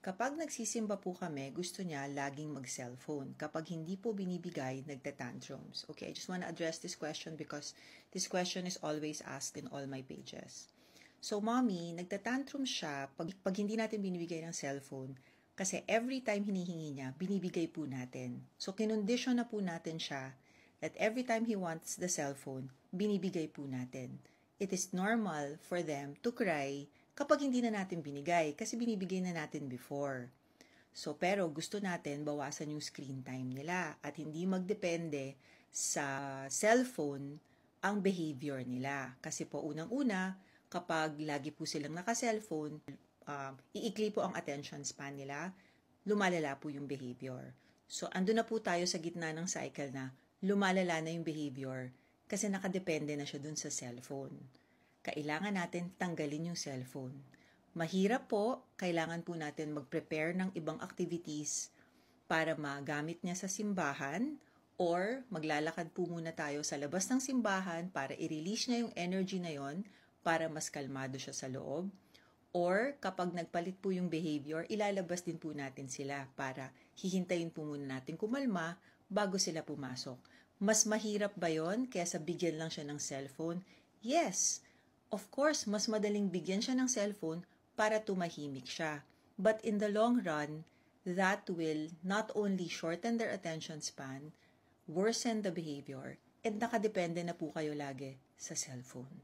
Kapag nagsisimba po kami, gusto niya laging mag-cellphone. Kapag hindi po binibigay, nagtatantrums. Okay, I just want to address this question because this question is always asked in all my pages. So, mommy, nagtatantrum siya pag hindi natin binibigay ng cellphone kasi every time hinihingi niya, binibigay po natin. So, kinondisyon na po natin siya that every time he wants the cellphone, binibigay po natin. It is normal for them to cry kapag hindi na natin binigay kasi binibigay na natin before. So, pero gusto natin bawasan yung screen time nila at hindi magdepende sa cellphone ang behavior nila. Kasi po unang-una, kapag lagi po silang naka-cellphone, iikli po ang attention span nila, lumalala po yung behavior. So, ando na po tayo sa gitna ng cycle na lumalala na yung behavior kasi nakadepende na siya dun sa cellphone. Kailangan natin tanggalin yung cellphone. Mahirap po, kailangan po natin mag-prepare ng ibang activities para magamit niya sa simbahan or maglalakad po muna tayo sa labas ng simbahan para i-release niya yung energy na yon para mas kalmado siya sa loob. Or kapag nagpalit po yung behavior, ilalabas din po natin sila para hihintayin po muna natin kumalma bago sila pumasok. Mas mahirap ba yon kaysa bigyan lang siya ng cellphone? Yes! Of course, mas madaling bigyan siya ng cellphone para tumahimik siya. But in the long run, that will not only shorten their attention span, worsen the behavior, and nakadepende na po kayo lagi sa cellphone.